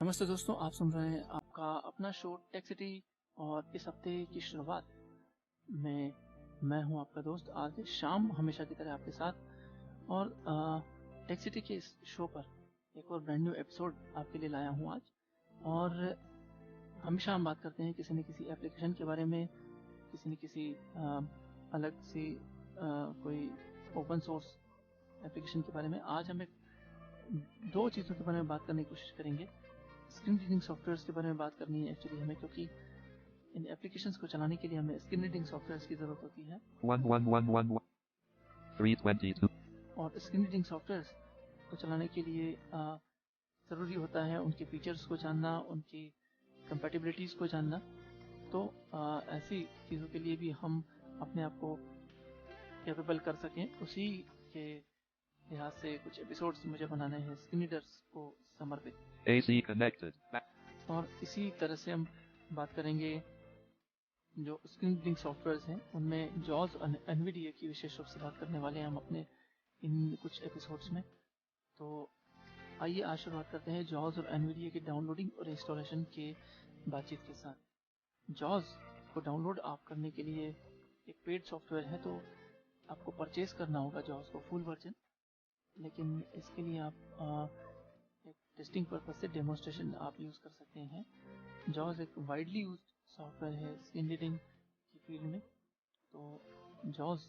नमस्ते दोस्तों, आप सुन रहे हैं आपका अपना शो टेक सिटी और इस हफ्ते की शुरुआत में मैं हूं आपका दोस्त आज शाम हमेशा की तरह आपके साथ। और टेक सिटी के इस शो पर एक और ब्रांड न्यू एपिसोड आपके लिए लाया हूं आज। और हमेशा हम बात करते हैं किसी न किसी एप्लीकेशन के बारे में, किसी न किसी अलग सी कोई ओपन सोर्स एप्लीकेशन के बारे में। आज हम दो चीज़ों के बारे में बात करने की कोशिश करेंगे। स्क्रीन रीडिंग सॉफ्टवेयर्स के बारे में बात करनी है एक्चुअली हमें, क्योंकि इन एप्लीकेशंस को चलाने के लिए हमें स्क्रीन रीडिंग सॉफ्टवेयर्स की ज़रूरत होती है। 322 और स्क्रीन रीडिंग सॉफ्टवेयर्स को चलाने के लिए ज़रूरी होता है उनके फीचर्स को जानना, उनकी कंपैटिबिलिटीज़ को जानना। तो ऐसी चीज़ों के लिए भी हम अपने आप को कैपेबल कर सकें, उसी के लिहाज से कुछ एपिसोड्स मुझे बनाने हैं स्क्रीन रीडर्स को समर्पित। AC connected. और इसी तरह से हम बात करेंगे जो स्क्रीन रीडिंग सॉफ्टवेयर्स हैं उनमें जॉज और एनवीडिया की विशेष रूप से बात करने वाले हैं हम अपने इन कुछ एपिसोड्स में। तो आइए आज शुरुआत करते हैं जॉज और एनवीडिया की डाउनलोडिंग और इंस्टॉलेशन के बातचीत के साथ। जॉज को डाउनलोड आप करने के लिए एक पेड सॉफ्टवेयर है, तो आपको परचेज करना होगा जॉज को फुल वर्जन। लेकिन इसके लिए आप एक टेस्टिंग पर्पज से डेमोन्स्ट्रेशन आप यूज़ कर सकते हैं। जॉज एक वाइडली यूज्ड सॉफ्टवेयर है स्क्रीन रीडिंग की फील्ड में। तो जॉज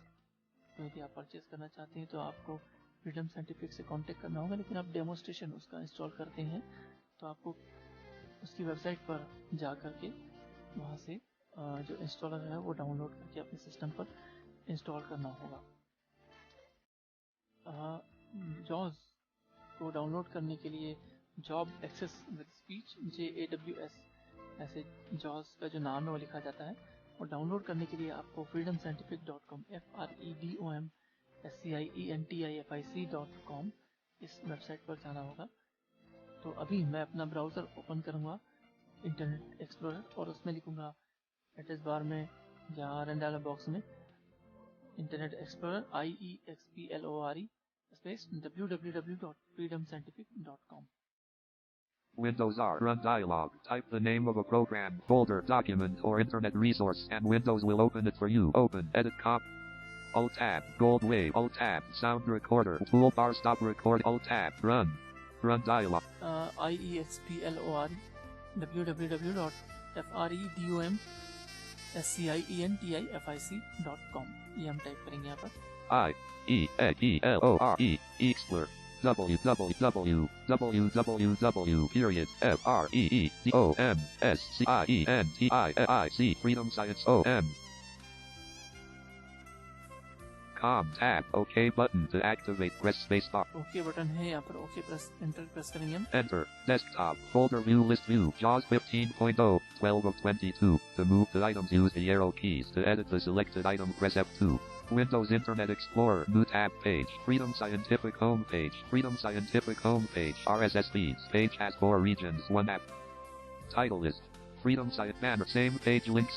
को यदि आप परचेज करना चाहते हैं तो आपको फ्रीडम साइंटिफिक से कांटेक्ट करना होगा। लेकिन आप डेमोन्स्ट्रेशन उसका इंस्टॉल करते हैं तो आपको उसकी वेबसाइट पर जा करके वहाँ से जो इंस्टॉलर है वो डाउनलोड करके अपने सिस्टम पर इंस्टॉल करना होगा। जॉज को डाउनलोड करने के लिए job access with speech JAWS ऐसे जॉज का जो नाम है वो लिखा जाता है। और डाउनलोड करने के लिए आपको freedomscientific.com freedomscientific.com इस वेबसाइट पर जाना होगा। तो अभी मैं अपना ब्राउज़र ओपन करूँगा इंटरनेट एक्सप्लोरर और उसमें लिखूँगा एड्रेस बार में या रन डायलॉग बॉक्स में internet explorer IEXPLORE space www.freedomscientific.com. Windows R. Run dialog. Type the name of a program, folder, document, or internet resource, and Windows will open it for you. Open. Edit. Copy. Alt-Tab. Gold Wave. Alt-Tab. Sound recorder. Toolbar. Stop record. Alt-Tab. Run. Run dialog. IEXPLORE www.freedomscientific.com ये हम type करेंगे यहाँ पर। IEXPLORE. Explorer. www.freedomscientific. Freedom Science OM. Com tab. OK button to activate. Press spacebar. OK button है यहाँ पर, OK press enter press करेंगे हम। Enter. Desktop. Folder view list view. JAWS 15.0. 12 of 22. To move the items, use the arrow keys. To edit the selected item, press F2. Windows Internet Explorer. New tab page. Freedom Scientific home page. Freedom Scientific home page. RSS feeds. Page has 4 regions. 1 app. Title list. Freedom Science banner. Same page links.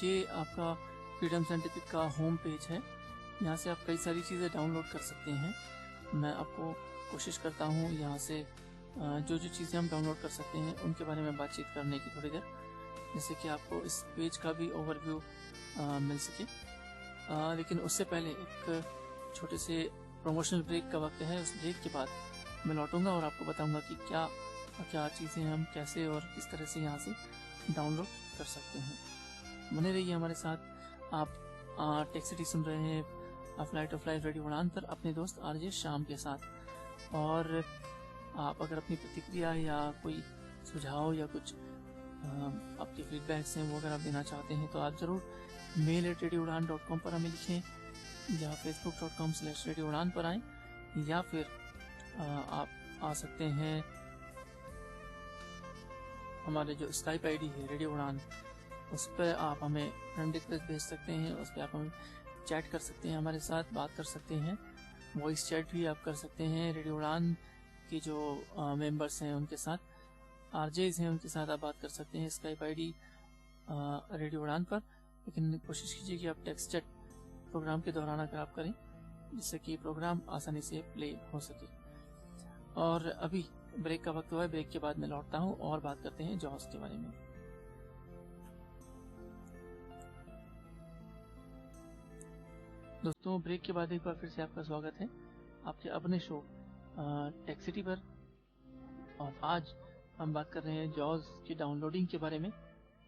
ये आपका freedom scientific का home page है। यहाँ से आप कई सारी चीज़ें डाउनलोड कर सकते हैं। मैं आपको कोशिश करता हूँ यहाँ से जो जो चीज़ें हम डाउनलोड कर सकते हैं उनके बारे में बातचीत करने की थोड़ी देर, जिससे कि आपको इस पेज का भी ओवरव्यू मिल सके। लेकिन उससे पहले एक छोटे से प्रमोशनल ब्रेक का वक्त है। उस ब्रेक के बाद मैं लौटूंगा और आपको बताऊंगा कि क्या क्या चीज़ें हम कैसे और किस तरह से यहाँ से डाउनलोड कर सकते हैं। बने रहिए हमारे साथ। आप टेक सिटी सुन रहे हैं flight of life radio Udaan पर अपने दोस्त RJ शाम के साथ। और आप अगर अपनी प्रतिक्रिया या कोई सुझाव या कुछ आपके फीडबैक्स हैं वो अगर आप देना चाहते हैं तो आप ज़रूर mail@radioudan.com पर हमें लिखें या facebook.com/radioudan पर आएँ, या फिर आप आ सकते हैं हमारे जो स्काइप ID है रेडियो उड़ान, उस पर आप हमें फ्रेंड रिक्वेस्ट भेज सकते हैं। उस पर आप हमें चैट कर सकते हैं, हमारे साथ बात कर सकते हैं। वॉइस चैट भी आप कर सकते हैं। रेडियो उड़ान की जो मेंबर्स हैं उनके साथ, RJs हैं उनके साथ आप बात कर सकते हैं स्काइप ID रेडियो उड़ान पर। लेकिन कोशिश कीजिए कि आप टेक्स्ट चैट प्रोग्राम के दौरान अगर आप करें, जिससे कि प्रोग्राम आसानी से प्ले हो सके। और अभी ब्रेक का वक्त हुआ है, ब्रेक के बाद मैं लौटता हूँ और बात करते हैं जॉस के बारे में। दोस्तों, ब्रेक के बाद एक बार फिर से आपका स्वागत है आपके अपने शो टेक्सिटी पर। और आज हम बात कर रहे हैं जॉस की डाउनलोडिंग के बारे में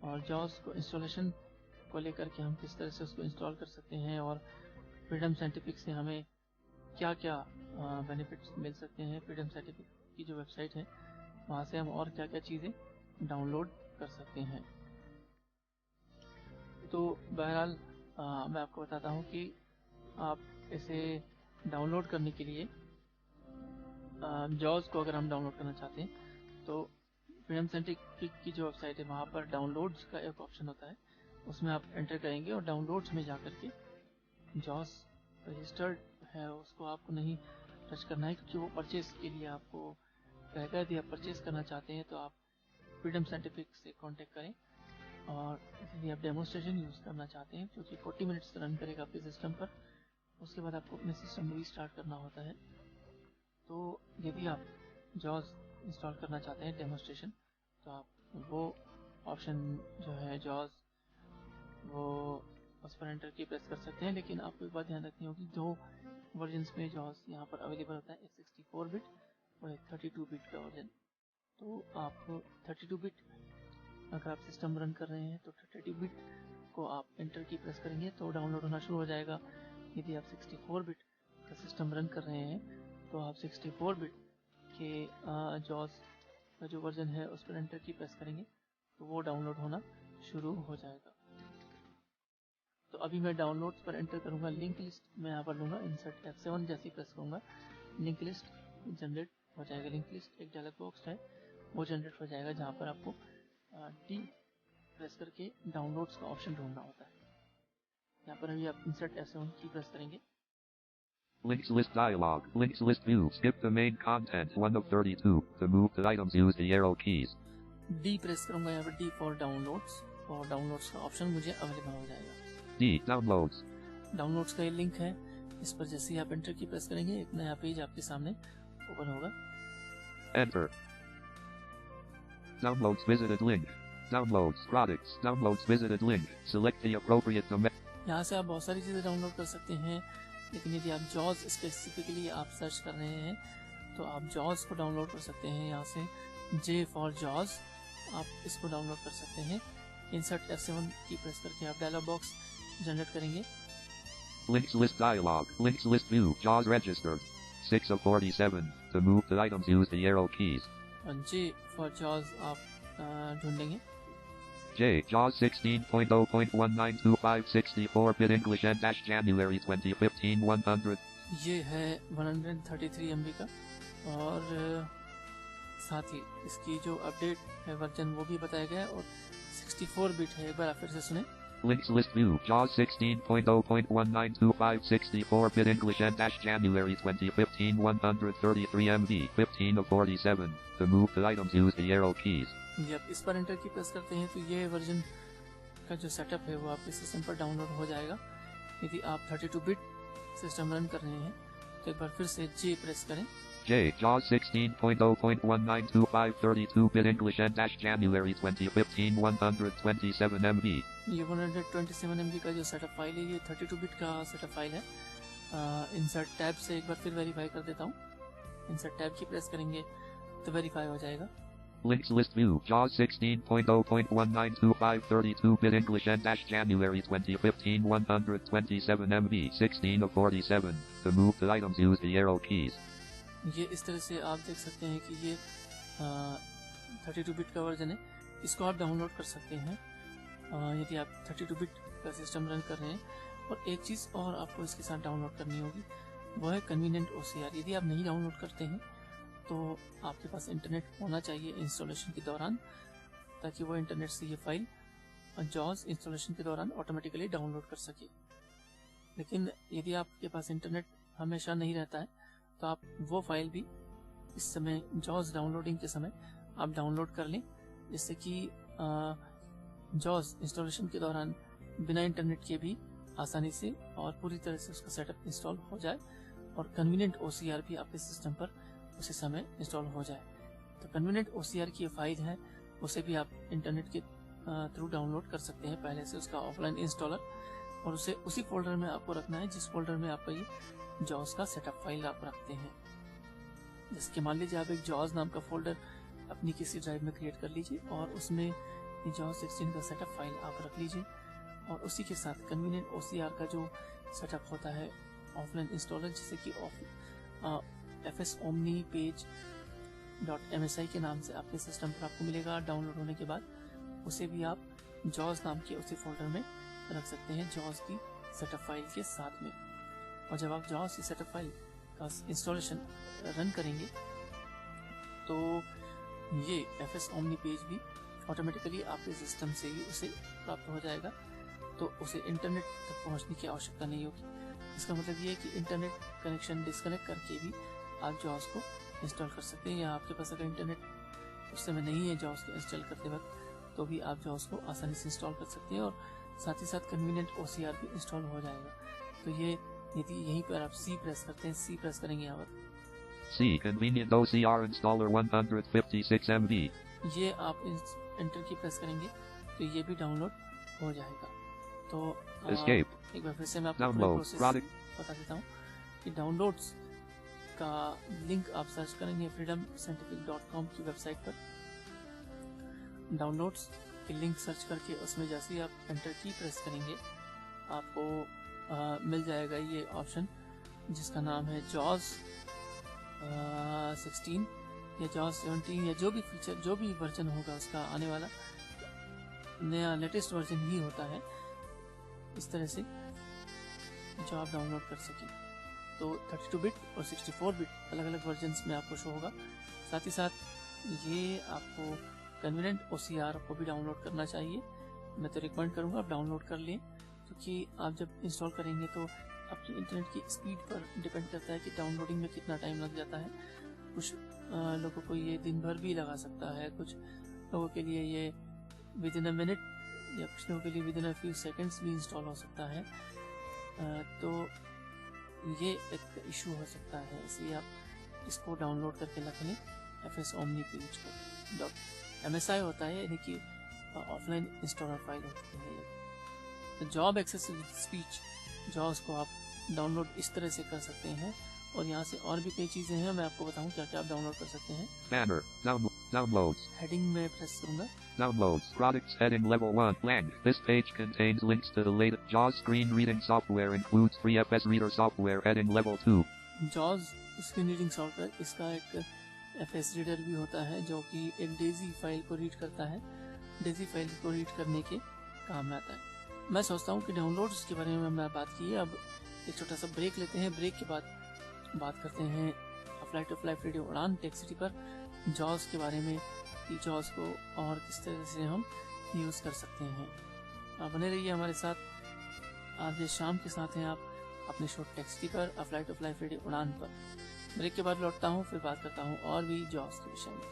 और जॉस को इंस्टॉलेशन को लेकर के हम किस तरह से उसको इंस्टॉल कर सकते हैं और फ्रीडम साइंटिफिक से हमें क्या क्या बेनिफिट्स मिल सकते हैं। फ्रीडम साइंटिफिक की जो वेबसाइट है वहाँ से हम और क्या क्या चीज़ें डाउनलोड कर सकते हैं। तो बहरहाल मैं आपको बताता हूँ कि आप इसे डाउनलोड करने के लिए जॉस को अगर हम डाउनलोड करना चाहते हैं तो फ्रीडम साइंटिफिक की जो वेबसाइट है वहाँ पर डाउनलोड्स का एक ऑप्शन होता है, उसमें आप एंटर करेंगे और डाउनलोड्स में जा कर के जॉस रजिस्टर्ड है उसको आपको नहीं टच करना है, क्योंकि वो परचेज के लिए आपको रहेगा। यदि आप परचेज करना चाहते हैं तो आप फ्रीडम साइंटिफिक से कांटेक्ट करें। और यदि आप डेमोन्स्ट्रेशन यूज़ करना चाहते हैं जो कि 40 मिनट्स रन करेगा आपके सिस्टम पर, उसके बाद आपको अपने सिस्टम में रीस्टार्ट करना होता है। तो यदि आप जॉस इंस्टॉल करना चाहते हैं डेमोन्स्ट्रेशन, तो आप वो ऑप्शन जो है जॉस वो उस पर एंटर की प्रेस कर सकते हैं। लेकिन आपको एक बात ध्यान रखनी होगी, दो वर्जन्स में जॉस यहाँ पर अवेलेबल होता है, एक 64 बिट और एक 32 बिट का वर्जन। तो आप 32 बिट अगर आप सिस्टम रन कर रहे हैं तो 32 बिट को आप एंटर की प्रेस करेंगे तो डाउनलोड होना शुरू हो जाएगा। यदि आप 64 बिट का सिस्टम रन कर रहे हैं तो आप 64 बिट के जॉस का जो वर्जन है उस पर एंटर की प्रेस करेंगे तो वो डाउनलोड होना शुरू हो जाएगा। तो अभी मैं डाउनलोड्स पर एंटर करूंगा, लिंक लिस्ट मैं यहाँ पर लूँगा, इंसर्ट F7 जैसे प्रेस करूँगा लिंक लिस्ट जनरेट हो जाएगा। लिंक लिस्ट एक डायलॉग बॉक्स है वो जनरेट हो जाएगा जहाँ पर आपको डी प्रेस करके डाउनलोड्स का ऑप्शन ढूंढना होता है। यहाँ पर अभी आप इंसर्ट F7 की प्रेस करेंगे। Links list dialog. Links list view. Skip the main content 1 of 32. To move the items, use the arrow keys. D press करूंगा, यहाँ पर डी फॉर डाउनलोड्स, और डाउनलोड्स का ऑप्शन मुझे अवेलेबल हो जाएगा। D. Downloads. डाउनलोड्स का ये लिंक है, इस पर जैसे ही आप एंटर की प्रेस करेंगे एक नया पेज आपके सामने ओपन होगा। Enter. Downloads visited link. Downloads products. Downloads visited link. Select the appropriate domain. यहाँ से आप बहुत सारी चीज़ें डाउनलोड कर सकते हैं, लेकिन यदि आप जॉस स्पेसिफिकली आप सर्च कर रहे हैं तो आप जॉस को डाउनलोड कर सकते हैं। यहाँ से J फॉर जॉस आप इसको डाउनलोड कर सकते हैं। इंसर्ट F7 की प्रेस करके आप डायलॉग बॉक्स जनरेट करेंगे। Links list dialog. Links list view. JAWS registered. 6 of 47. To move the items, use the arrow keys. J for जॉस आप ढूंढेंगे। J. JAWS 16.0.1925 64-bit English and January 2015 100. ये है 133 MB का, और साथ ही इसकी जो अपडेट है वर्जन वो भी बताया गया है, और 64 बिट है। एक बार आप फिर से सुने। Links list view. JAWS 16.0.1925 64-bit English and January 2015 133 MB 15 of 47. To move the items, use the arrow keys. जब इस पर एंटर की प्रेस करते हैं तो ये वर्जन का जो सेटअप है वो आपके सिस्टम पर डाउनलोड हो जाएगा। यदि आप 32 बिट सिस्टम रन कर रहे हैं तो एक बार फिर से J प्रेस करें। J. JAWS 16.0.1925 32-bit English and January 2015 127 MB. ये 127 MB का जो सेटअप फाइल है ये 32 बिट का सेटअप फाइल है। इंसर्ट टैब से एक बार फिर वेरीफाई कर देता हूँ। इंसर्ट टैब की प्रेस करेंगे तो वेरीफाई हो जाएगा। Links list view. JAWS 16.0.1925 32-bit English and January 2015 127 MB 16 of 47. To move the items, use the arrow keys. ये इस तरह से आप देख सकते हैं कि ये 32 बिट का वर्जन है, इसको आप डाउनलोड कर सकते हैं यदि आप 32 बिट का सिस्टम रन कर रहे हैं। और एक चीज़ और आपको इसके साथ डाउनलोड करनी होगी, वो है कन्वीनियंट OCR। यदि आप नहीं डाउनलोड करते हैं तो आपके पास इंटरनेट होना चाहिए इंस्टॉलेशन के दौरान, ताकि वो इंटरनेट से ये फाइल जॉस इंस्टॉलेशन के दौरान ऑटोमेटिकली डाउनलोड कर सके। लेकिन यदि आपके पास इंटरनेट हमेशा नहीं रहता है तो आप वो फाइल भी इस समय जॉस डाउनलोडिंग के समय आप डाउनलोड कर लें, जिससे कि जॉस इंस्टॉलेशन के दौरान बिना इंटरनेट के भी आसानी से और पूरी तरह से उसका सेटअप इंस्टॉल हो जाए और कन्वीनियंट OCR भी आपके सिस्टम पर उसी समय इंस्टॉल हो जाए। तो कन्वीनियंट OCR की ये फाइल है, उसे भी आप इंटरनेट के थ्रू डाउनलोड कर सकते हैं पहले से उसका ऑफलाइन इंस्टॉलर, और उसे उसी फोल्डर में आपको रखना है जिस फोल्डर में आपका ये जॉस का सेटअप फाइल आप रखते हैं। जैसे कि मान लीजिए आप एक जॉस नाम का फोल्डर अपनी किसी ड्राइव में क्रिएट कर लीजिए और उसमें ये जॉस 16 का सेटअप फाइल आप रख लीजिए, और उसी के साथ कन्वीनियंट OCR का जो सेटअप होता है ऑफलाइन इंस्टॉलर, जैसे कि FS Omni Page.msi के नाम से आपके सिस्टम पर आपको मिलेगा। डाउनलोड होने के बाद उसे भी आप जॉस नाम के उसी फोल्डर में रख सकते हैं जॉस की सेटअप फाइल के साथ में। और जब आप जॉस की सेटअप फाइल का इंस्टॉलेशन रन करेंगे तो ये FS Omni पेज भी ऑटोमेटिकली आपके सिस्टम से ही उसे प्राप्त हो जाएगा, तो उसे इंटरनेट तक पहुंचने की आवश्यकता नहीं होगी। इसका मतलब ये है कि इंटरनेट कनेक्शन डिस्कनेक्ट करके भी आप जॉस को इंस्टॉल कर सकते हैं, या आपके पास अगर इंटरनेट उस समय नहीं है जॉस को इंस्टॉल करते वक्त, तो भी आप जॉस को आसानी से इंस्टॉल कर सकते हैं और साथ ही साथ कन्वीनियंट OCR भी इंस्टॉल हो जाएगा। तो ये यदि यहीं पर आप C प्रेस करते हैं, C प्रेस करेंगे यहाँ पर, C convenient OCR installer 156 MB, ये आप एंटर की प्रेस करेंगे तो ये भी डाउनलोड हो जाएगा। तो Escape, एक बार फिर से मैं आपको download, प्रोसेस product, बता देता हूँ कि डाउनलोड्स का लिंक आप सर्च करेंगे freedomscientific.com की वेबसाइट पर। डाउनलोड्स के लिंक सर्च करके उसमें जैसे ही आप एंटर की प्रेस करेंगे आपको मिल जाएगा ये ऑप्शन जिसका नाम है जॉस 16 या जॉस 17 या जो भी फीचर, जो भी वर्जन होगा उसका आने वाला नया लेटेस्ट वर्जन ही होता है इस तरह से जो आप डाउनलोड कर सकें। तो 32 बिट और 64 बिट अलग अलग वर्जन्स में आपको शो होगा। साथ ही साथ ये आपको कन्वीनियंट OCR को भी डाउनलोड करना चाहिए। मैं तो रिकमेंड करूंगा आप डाउनलोड कर लें, क्योंकि आप जब इंस्टॉल करेंगे तो आपकी इंटरनेट की स्पीड पर डिपेंड करता है कि डाउनलोडिंग में कितना टाइम लग जाता है। कुछ लोगों को ये दिन भर भी लगा सकता है, कुछ लोगों के लिए ये विद इन अ मिनट या कुछ लोगों के लिए with in a few seconds भी इंस्टॉल हो सकता है। तो ये एक इशू हो सकता है, इसलिए आप इसको डाउनलोड करके रख लें। FS Omni Page को .msi होता है, यानी कि ऑफलाइन इंस्टॉलर फाइल होती है। तो जॉब एक्सेसिव स्पीच जॉब्स को आप डाउनलोड इस तरह से कर सकते हैं, और यहाँ से और भी कई चीजें हैं, मैं आपको बताऊं क्या क्या आप डाउनलोड कर सकते हैं। banner, downloads, हेडिंग में प्रेस करूंगा, downloads, products heading level 1, blank. This page contains links to the latest JAWS screen reading software, includes free FS Reader software heading level 2. Jaws screen reading software, इसका एक FS reader भी होता है जो कि एक डेजी फाइल को read करता है, डेजी फाइल को रीड करने के काम में आता है। मैं सोचता हूँ कि डाउनलोड्स के बारे में हमने बात की है, अब एक छोटा सा ब्रेक लेते हैं। ब्रेक के बाद बात करते हैं फ्लाइट ऑफ लाइफ रेडियो उड़ान टेक सिटी पर जॉस के बारे में, कि जॉस को और किस तरह से हम यूज़ कर सकते हैं। आप बने रहिए हमारे साथ, आज शाम के साथ हैं आप अपने शो टेक सिटी पर flight of life radio Udaan पर। ब्रेक के बाद लौटता हूँ, फिर बात करता हूँ और भी जॉस के विषय में।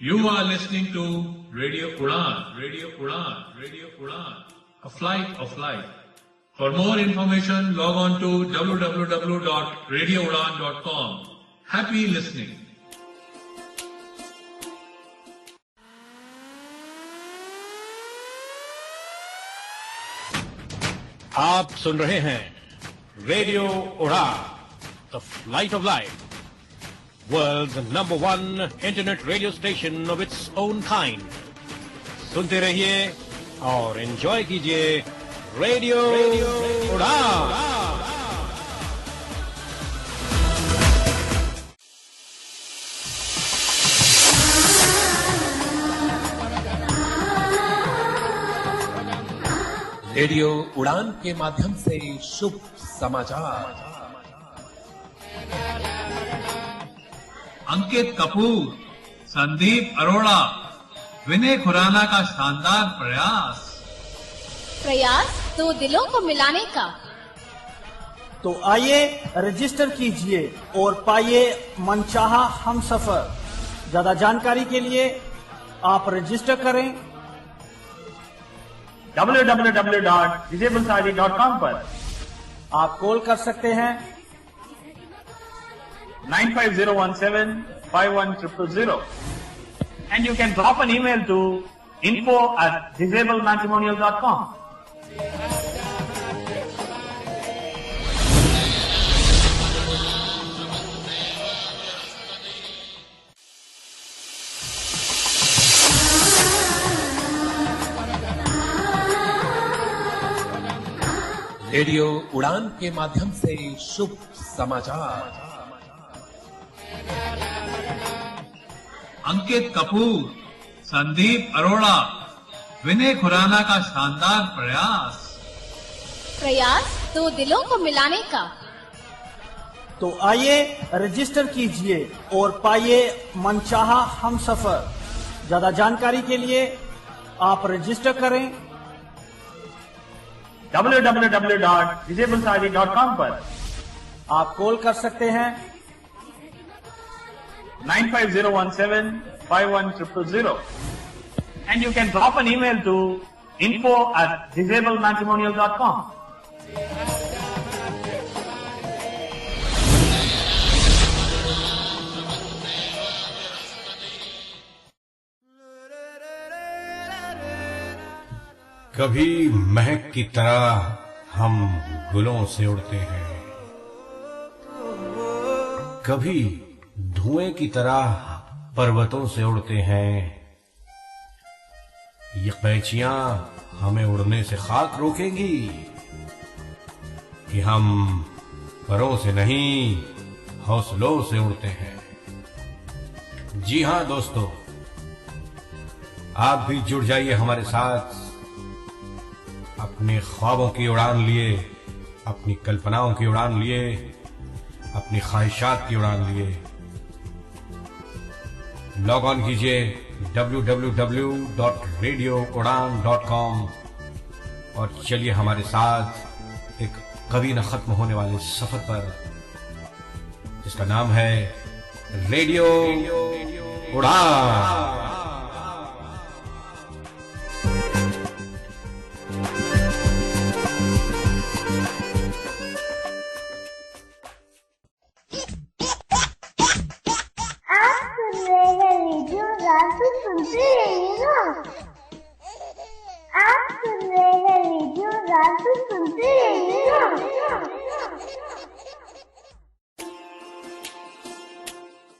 You are listening to Radio Udan, Radio Udan, Radio Udan, a flight of life. For more information, log on to www.radioudan.com. Happy listening. आप सुन रहे हैं radio Udaan, the flight of life, world's number 1 internet radio station of its own kind. सुनते रहिए और enjoy कीजिए radio उड़ान। Radio उड़ान के माध्यम से शुभ समाचार। अंकित कपूर, संदीप अरोड़ा, विनय खुराना का शानदार प्रयास दो दिलों को मिलाने का। तो आइए रजिस्टर कीजिए और पाइए मनचाहा हमसफर। ज्यादा जानकारी के लिए आप रजिस्टर करें www.disablesari.com पर। आप कॉल कर सकते हैं 95017-51000. And you can drop an email to info@disablematrimonial.com. Radio उड़ान के माध्यम से शुभ समाचार। अंकित कपूर, संदीप अरोड़ा, विनय खुराना का शानदार प्रयास तो दिलों को मिलाने का। तो आइए रजिस्टर कीजिए और पाइए मनचाहा हमसफर। ज्यादा जानकारी के लिए आप रजिस्टर करें www.disablesari.com पर। आप कॉल कर सकते हैं 95017-51000. And you can drop an email to info@disablematrimonial.com. कभी महक की तरह हम गुलों से उड़ते हैं, कभी धुएं की तरह पर्वतों से उड़ते हैं। ये कैचियां हमें उड़ने से खाक रोकेंगी कि हम परों से नहीं हौसलों से उड़ते हैं। जी हां दोस्तों, आप भी जुड़ जाइए हमारे साथ अपने ख्वाबों की उड़ान लिए, अपनी कल्पनाओं की उड़ान लिए, अपनी ख्वाहिशात की उड़ान लिए। लॉग ऑन कीजिए www.radioudan.com और चलिए हमारे साथ एक कभी न खत्म होने वाले सफर पर, जिसका नाम है रेडियो उड़ान।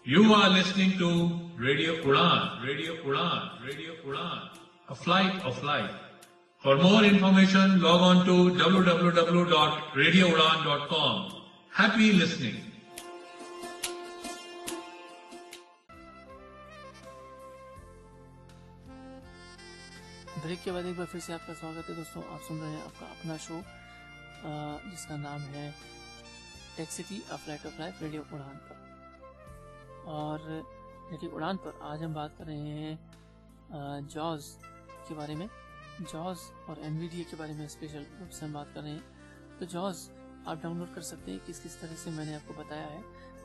You are listening to Radio Udan, Radio Udan, Radio Udan, a flight of light. For more information, log on to www.radioudan.com. Happy listening. Break के बाद एक बार फिर से आपका स्वागत है दोस्तों। आप सुन रहे हैं आपका अपना शो जिसका नाम है tech city a flight of life radio Udaan पर। और रेडियो उड़ान पर आज हम बात कर रहे हैं जॉज के बारे में। जॉज और एनवीडिया के बारे में स्पेशल रूप से हम बात कर रहे हैं। तो जॉज आप डाउनलोड कर सकते हैं किस किस तरह से मैंने आपको बताया है,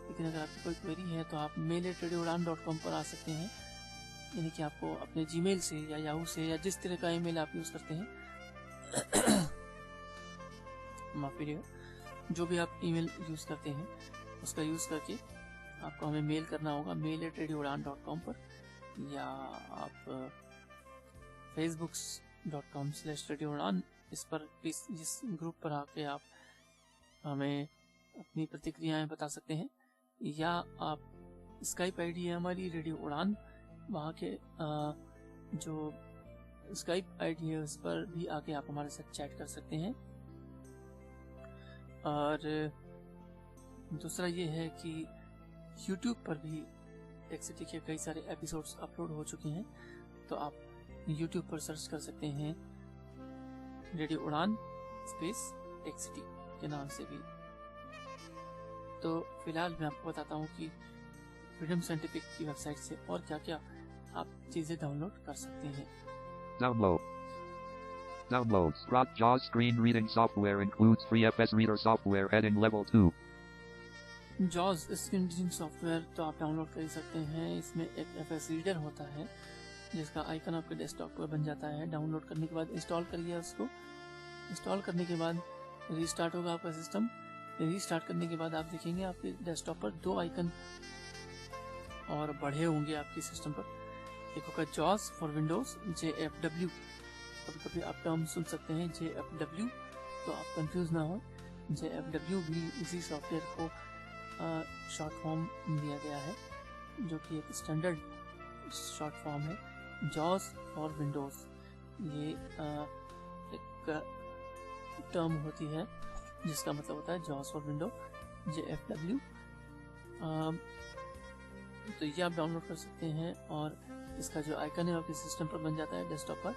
लेकिन अगर आपकी कोई क्वेरी है तो आप mail@radioudan.com पर आ सकते हैं। यानी कि आपको अपने जीमेल से या याहू से या जिस तरह का ईमेल आप यूज करते हैं माफ करिएगा, जो भी आप ईमेल यूज करते हैं उसका यूज करके आपको हमें मेल करना होगा mail@radioudan.com पर, या आप facebook.com/radioudan इस पर इस ग्रुप पर आके आप हमें अपनी प्रतिक्रियाएं बता सकते हैं, या आप स्काइप आईडी है हमारी रेडियो उड़ान, वहाँ के जो स्काइप आईडी है उस पर भी आके आप हमारे साथ चैट कर सकते हैं। और दूसरा ये है कि YouTube पर भी टेक सिटी के कई सारे एपिसोड्स अपलोड हो चुके हैं, तो आप YouTube पर सर्च कर सकते हैं रेडियो उड़ान स्पेस टेक सिटी के नाम से भी। तो फिलहाल मैं आपको बताता हूँ कि फ्रीडम साइंटिफिक की वेबसाइट से और क्या क्या आप चीजें डाउनलोड कर सकते हैं। Downloads. JAWS screen reading software includes free FS Reader software heading level 2. JAWS screen reading software तो आप डाउनलोड कर ही सकते हैं। इसमें एक FS रीडर होता है जिसका आइकन आपके डेस्कटॉप पर बन जाता है। डाउनलोड करने के बाद इंस्टॉल करिए उसको। इंस्टॉल करने के बाद रीस्टार्ट होगा आपका सिस्टम। रीस्टार्ट करने के बाद आप देखेंगे आपके डेस्कटॉप पर 2 आइकन और बढ़े होंगे आपके सिस्टम पर। एक होगा जॉस फॉर विंडोज JFW, कभी कभी आप टर्म सुन सकते हैं JFW, तो आप कंफ्यूज ना हो। JFW भी इसी सॉफ्टवेयर को शॉर्ट फॉर्म दिया गया है, जो कि एक स्टैंडर्ड शॉर्ट फॉर्म है। जॉस फॉर विंडोज ये एक टर्म होती है जिसका मतलब होता है जॉस फॉर विंडो JFW। तो ये आप डाउनलोड कर सकते हैं और इसका जो आइकन है आपके सिस्टम पर बन जाता है डेस्कटॉप पर।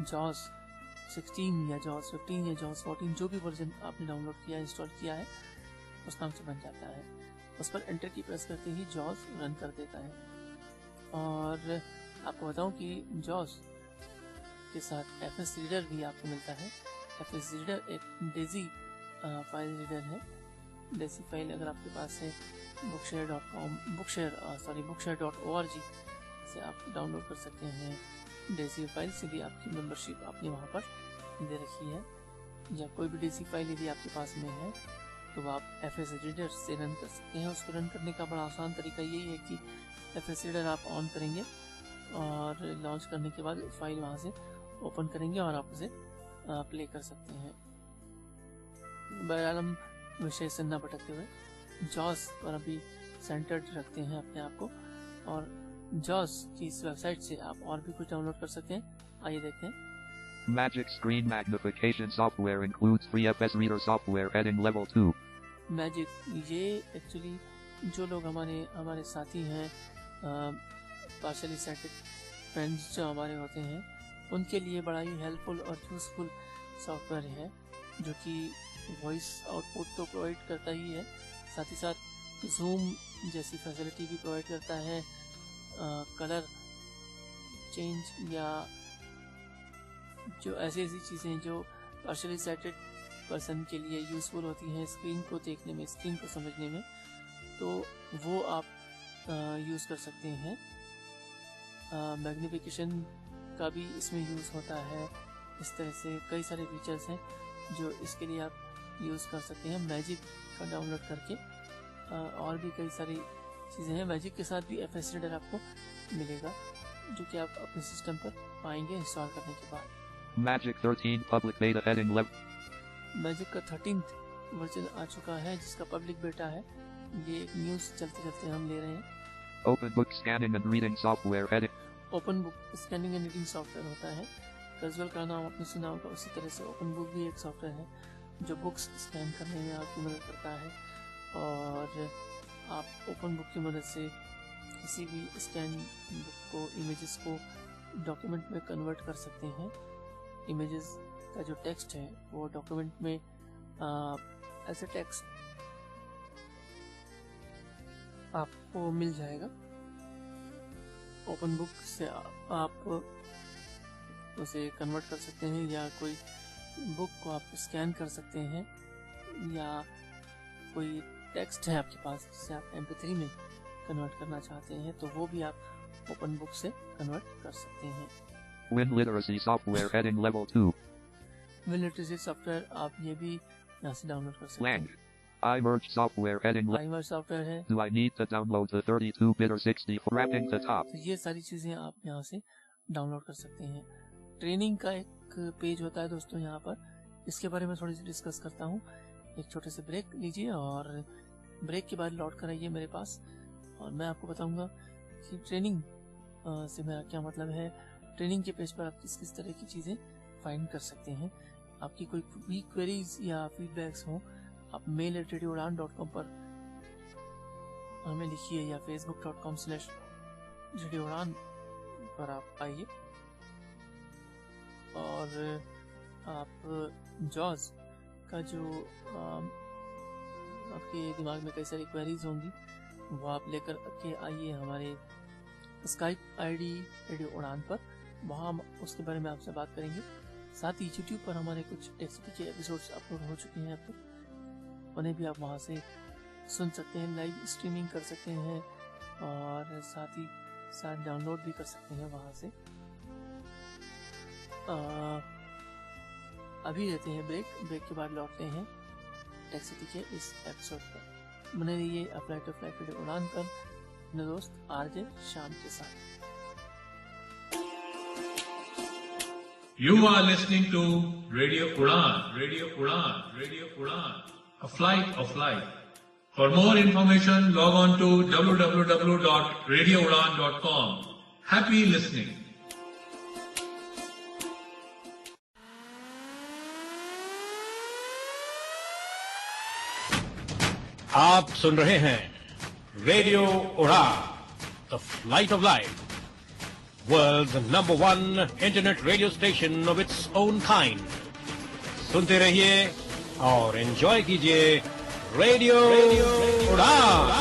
जॉस 16 या जॉस 15 या जॉस 14 जो भी वर्जन आपने डाउनलोड किया है, इंस्टॉल किया है, उस नाम से बन जाता है। उस पर एंटर की प्रेस करते ही जॉस रन कर देता है। और आपको बताऊं कि जॉस के साथ FS रीडर भी आपको मिलता है। FS रीडर एक डेजी फाइल रीडर है। डेजी फाइल अगर आपके पास है bookshare.org से आप डाउनलोड कर सकते हैं। डेजी फाइल से भी आपकी मेंबरशिप आपने वहाँ पर दे रखी है, या कोई भी डेजी फाइल यदि आपके पास में है तो आप FS रीडर से रन कर सकते हैं। उसको रन करने का बड़ा आसान तरीका यही है कि FS रीडर आप ऑन करेंगे और लॉन्च करने के बाद फाइल वहाँ से ओपन करेंगे और आप उसे प्ले कर सकते हैं। बहरहाल हम विषय से न भटकते हुए जॉस पर अभी सेंटर्ड रखते हैं अपने आप को, और जॉस की इस वेबसाइट से आप और भी कुछ डाउनलोड कर सकते हैं। आइए देखते हैं। Magic Screen Magnification software includes free FS Reader software heading level 2. Magic ये एक्चुअली जो लोग हमारे साथी हैं, पार्शली साइटेड फ्रेंड्स जो हमारे होते हैं, उनके लिए बड़ा ही हेल्पफुल और यूजफुल सॉफ्टवेयर है, जो कि वॉइस आउटपुट तो प्रोवाइड करता ही है, साथ ही साथ जूम जैसी फैसिलिटी भी प्रोवाइड करता है। कलर चेंज या जो ऐसी चीज़ें जो पार्शली साइटेड पर्सन के लिए यूज़फुल होती हैं स्क्रीन को देखने में, स्क्रीन को समझने में, तो वो आप यूज़ कर सकते हैं। मैग्निफिकेशन का भी इसमें यूज़ होता है। इस तरह से कई सारे फीचर्स हैं जो इसके लिए आप यूज़ कर सकते हैं मैजिक का डाउनलोड करके। और भी कई सारी चीज़ें हैं। मैजिक के साथ भी FS रीडर आपको मिलेगा, जो कि आप अपने सिस्टम पर पाएंगे इंस्टॉल करने के बाद। Magic 13 public beta heading level. Magic का 13th वर्जन आ चुका है, जिसका पब्लिक बेटा है। ये एक न्यूज़ चलते चलते हम ले रहे हैं। Open book scanning and reading software heading. Open book scanning and reading software होता है। कैजुअल का नाम आपने सुना होगा, उसी तरह से ओपन बुक भी एक सॉफ्टवेयर है जो बुक्स स्कैन करने में आपकी मदद करता है। और आप ओपन बुक की मदद से किसी भी स्कैन बुक को, इमेजेस को डॉक्यूमेंट में कन्वर्ट कर सकते हैं। इमेजेस का जो टेक्स्ट है वो डॉक्यूमेंट में ऐसे टेक्स्ट आपको मिल जाएगा। ओपन बुक से आप उसे कन्वर्ट कर सकते हैं, या कोई बुक को आप स्कैन कर सकते हैं, या कोई टेक्स्ट है आपके पास जिसे आप MP3 में कन्वर्ट करना चाहते हैं, तो वो भी आप ओपन बुक से कन्वर्ट कर सकते हैं। Win literacy software heading level 2. Win literacy software आप ये भी यहाँ से डाउनलोड कर सकते Lang. हैं। iMerge software heading level. Timer software है। Do I need to download the 32-bit or 64? Wrapping the top. तो ये सारी चीजें आप यहाँ से डाउनलोड कर सकते हैं। ट्रेनिंग का एक पेज होता है दोस्तों यहाँ पर, इसके बारे में थोड़ी सी डिस्कस करता हूँ। एक छोटे से ब्रेक लीजिए और ब्रेक के बाद लौट कर आइए मेरे पास, और मैं आपको बताऊंगा कि ट्रेनिंग से मेरा क्या मतलब है। ट्रेनिंग के पेज पर आप किस किस तरह की चीज़ें फाइंड कर सकते हैं। आपकी कोई भी क्वेरीज या फीडबैक्स हो, आप mail@radioudan.com पर हमें लिखिए, या facebook.com/radioudan पर आप आइए। और आप जॉज का जो आपके दिमाग में कई सारी क्वेरीज होंगी वो आप लेकर के आइए हमारे स्काइप आईडी रेडियो उड़ान पर, वहाँ हम उसके बारे में आपसे बात करेंगे। साथ ही यूट्यूब पर हमारे कुछ टेक्सिटी के एपिसोड्स अपलोड हो चुके हैं अब तक, उन्हें भी आप वहाँ से सुन सकते हैं, लाइव स्ट्रीमिंग कर सकते हैं, और साथ ही साथ डाउनलोड भी कर सकते हैं वहाँ से। अभी लेते हैं ब्रेक के बाद लौटते हैं टेक सिटी के इस एपिसोड पर। बने रहिए अफ्लाई टू फ्लाई रेडियो उड़ान पर अपने दोस्त आरजे शाम के साथ। You are listening to Radio Udan, Radio Udan, Radio Udan, a flight of light. For more information, log on to www.radioudan.com. Happy listening. आप सुन रहे हैं radio Udaan, the flight of light, world's number 1 internet radio station of its own kind. सुनते रहिए और enjoy कीजिए radio उड़ान।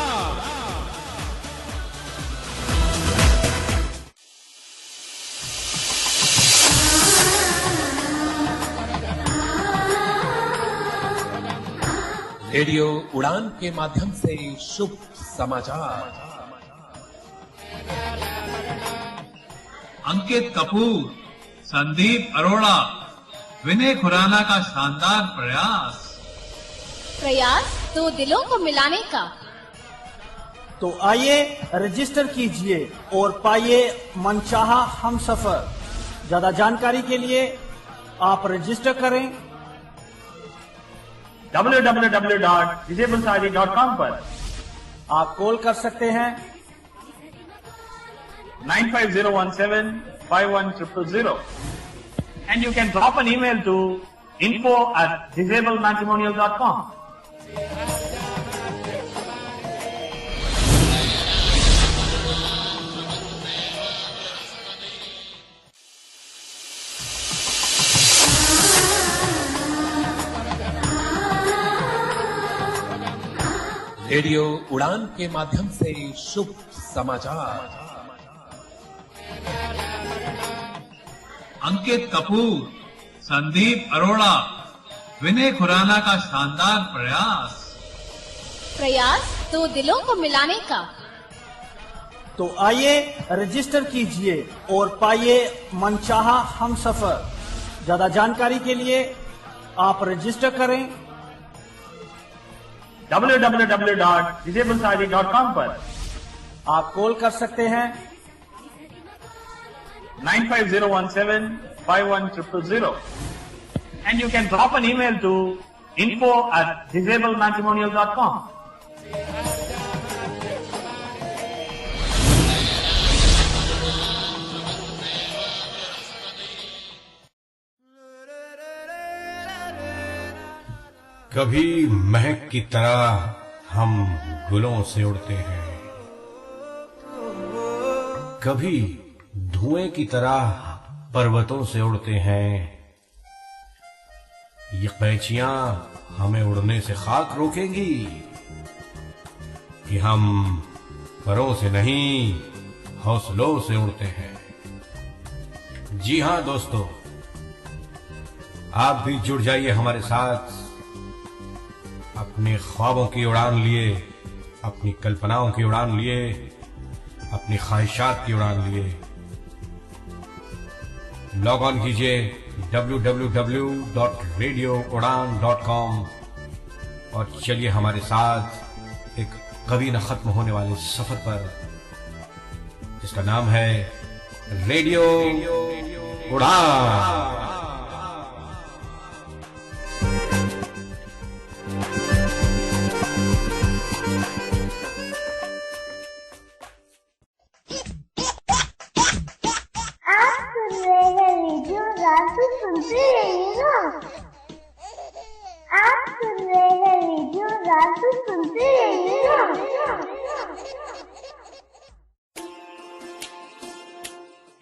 Radio उड़ान के माध्यम से शुभ समाचार। अंकित कपूर, संदीप अरोड़ा, विनय खुराना का शानदार प्रयास तो दिलों को मिलाने का। तो आइए रजिस्टर कीजिए और पाइए मनचाहा हम सफर। ज्यादा जानकारी के लिए आप रजिस्टर करें www.disablesari.com पर। आप कॉल कर सकते हैं 950175100, and you can drop an email to info@disabledmatrimonial.com. Radio उड़ान के माध्यम से शुभ समाचार। अंकित कपूर, संदीप अरोड़ा, विनय खुराना का शानदार प्रयास तो दिलों को मिलाने का। तो आइए रजिस्टर कीजिए और पाइए मनचाहा हम सफर। ज्यादा जानकारी के लिए आप रजिस्टर करें www.disablesari.com पर। आप कॉल कर सकते हैं 950175100, and you can drop an email to info@disabledmatrimonial.com. कभी महक की तरह हम गुलों से उड़ते हैं, कभी धुएं की तरह पर्वतों से उड़ते हैं। ये कैचियां हमें उड़ने से खाक रोकेंगी कि हम परों से नहीं हौसलों से उड़ते हैं। जी हां दोस्तों, आप भी जुड़ जाइए हमारे साथ। अपने ख्वाबों की उड़ान लिए, अपनी कल्पनाओं की उड़ान लिए, अपनी ख्वाहिशात की उड़ान लिए। लॉग ऑन कीजिए www.radioudan.com और चलिए हमारे साथ एक कभी न खत्म होने वाले सफर पर, जिसका नाम है रेडियो उड़ान।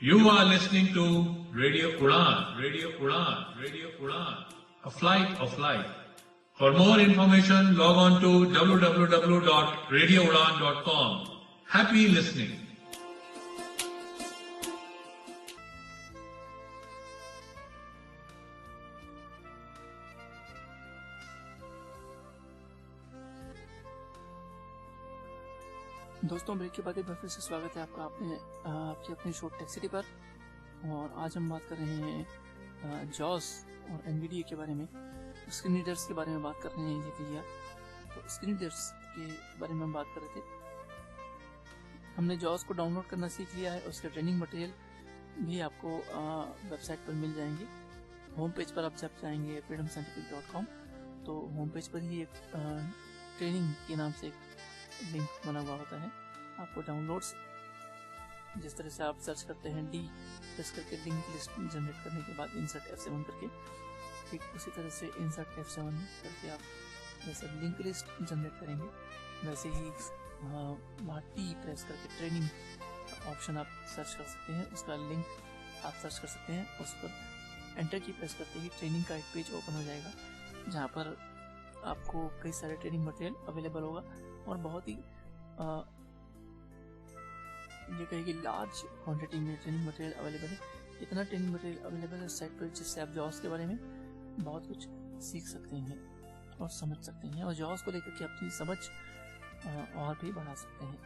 You are listening to Radio Udan, Radio Udan, Radio Udan, a flight of light. For more information, log on to www.radioudan.com. Happy listening. दोस्तों, ब्रेक के बाद एक बार फिर से स्वागत है आपका आपकी अपनी शो टेक सिटी पर। और आज हम बात कर रहे हैं जॉस और एनवीडिया के बारे में। स्क्रीन रीडर्स के बारे में बात कर रहे हैं ये भैया। तो स्क्रीन रीडर्स के बारे में हम बात कर रहे थे। हमने जॉस को डाउनलोड करना सीख लिया है, उसके ट्रेनिंग मटेरियल भी आपको वेबसाइट पर मिल जाएंगे। होम पेज पर आप जब जाएंगे freedomscientific.com तो होम पेज पर ही एक ट्रेनिंग के नाम से एक लिंक बना हुआ होता है। आपको डाउनलोड्स जिस तरह से आप सर्च करते हैं डी प्रेस करके लिंक लिस्ट जनरेट करने के बाद इंसर्ट F7 करके, ठीक उसी तरह से इंसर्ट F7 करके आप जैसे लिंक लिस्ट जनरेट करेंगे वैसे ही वहाँ टी प्रेस करके ट्रेनिंग ऑप्शन आप सर्च कर सकते हैं, उसका लिंक आप सर्च कर सकते हैं। उस पर एंटर की प्रेस करते ही ट्रेनिंग का एक पेज ओपन हो जाएगा जहाँ पर आपको कई सारे ट्रेनिंग मटेरियल अवेलेबल होगा और बहुत ही ये कहेगी लार्ज क्वांटिटी में ट्रेनिंग मटेरियल अवेलेबल है। इतना ट्रेनिंग मटेरियल अवेलेबल है साइट पर जिससे आप जॉस के बारे में बहुत कुछ सीख सकते हैं और समझ सकते हैं और जॉस को लेकर के अपनी समझ और भी बढ़ा सकते हैं।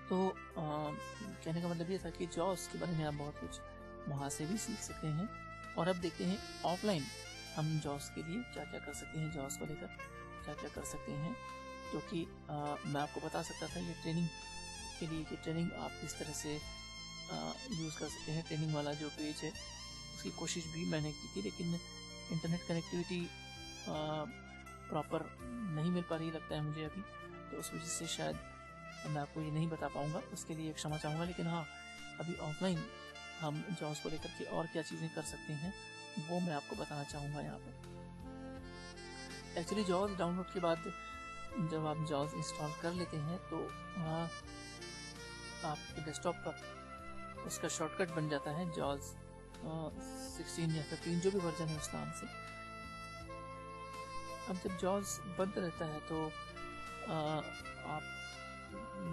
तो कहने का मतलब ये था कि जॉस के बारे में आप बहुत कुछ वहाँ से भी सीख सकते हैं। और अब देखते हैं ऑफलाइन हम जॉस के लिए क्या क्या कर सकते हैं, जॉस को लेकर क्या क्या कर सकते हैं, क्योंकि मैं आपको बता सकता था ये ट्रेनिंग के लिए कि ट्रेनिंग आप किस तरह से यूज़ कर सकते हैं। ट्रेनिंग वाला जो पेज है उसकी कोशिश भी मैंने की थी, लेकिन इंटरनेट कनेक्टिविटी प्रॉपर नहीं मिल पा रही लगता है मुझे अभी, तो उस वजह से शायद मैं आपको ये नहीं बता पाऊंगा, उसके लिए क्षमा चाहूँगा। लेकिन हाँ, अभी ऑफलाइन हम जॉस को लेकर के और क्या चीज़ें कर सकते हैं वो मैं आपको बताना चाहूँगा यहाँ पर। एक्चुअली जॉस डाउनलोड के बाद जब आप जॉस इंस्टॉल कर लेते हैं तो वहाँ आपके डेस्कटॉप पर उसका शॉर्टकट बन जाता है जॉस 16 या 15 जो भी वर्जन है उस नाम से। अब जब जॉस बंद रहता है तो आप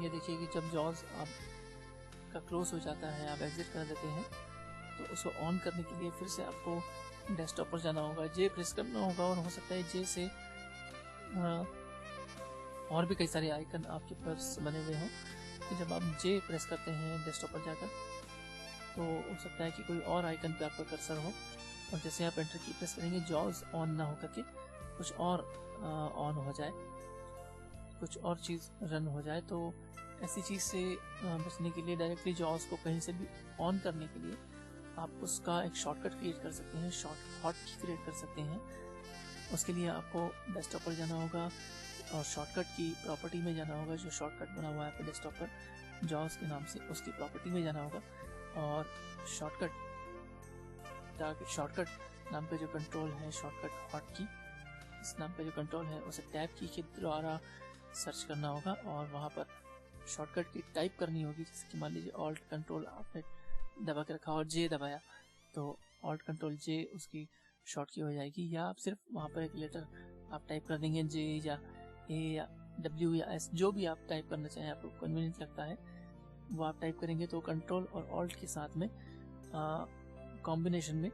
ये देखिए कि जब जॉस आपका क्लोज हो जाता है, आप एग्जिट कर देते हैं, तो उसको ऑन करने के लिए फिर से आपको डेस्कटॉप पर जाना होगा, जे प्रेस करना होगा और हो सकता है जे से और भी कई सारे आइकन आपके पास बने हुए हों। तो जब आप जे प्रेस करते हैं डेस्कटॉप पर जाकर तो हो सकता है कि कोई और आइकन पे आपका कर्सर हो और जैसे आप एंटर की प्रेस करेंगे जॉस ऑन ना होकर के कुछ और ऑन हो जाए, कुछ और चीज़ रन हो जाए। तो ऐसी चीज़ से बचने के लिए डायरेक्टली जॉस को कहीं से भी ऑन करने के लिए आप उसका एक शॉर्टकट क्रिएट कर सकते हैं, हॉट की क्रिएट कर सकते हैं। उसके लिए आपको डेस्कटॉप पर जाना होगा और शॉर्टकट की प्रॉपर्टी में जाना होगा, जो शॉर्टकट बना हुआ है आपके डेस्कटॉप पर जॉस के नाम से, उसकी प्रॉपर्टी में जाना होगा और शॉर्टकट नाम पे जो कंट्रोल है, शॉर्टकट हॉट की इस नाम पे जो कंट्रोल है उसे टैब की के द्वारा सर्च करना होगा और वहाँ पर शॉर्टकट की टाइप करनी होगी। जैसे कि मान लीजिए ऑल्ट कंट्रोल आपने दबा के रखा और जे दबाया तो ऑल्ट कंट्रोल जे उसकी शॉर्ट की हो जाएगी, या आप सिर्फ वहाँ पर एक लेटर आप टाइप कर देंगे, जे या ए या डब्ल्यू या एस, जो भी आप टाइप करना चाहें आपको कन्वीनियंट लगता है वो आप टाइप करेंगे तो कंट्रोल और ऑल्ट के साथ में कॉम्बिनेशन में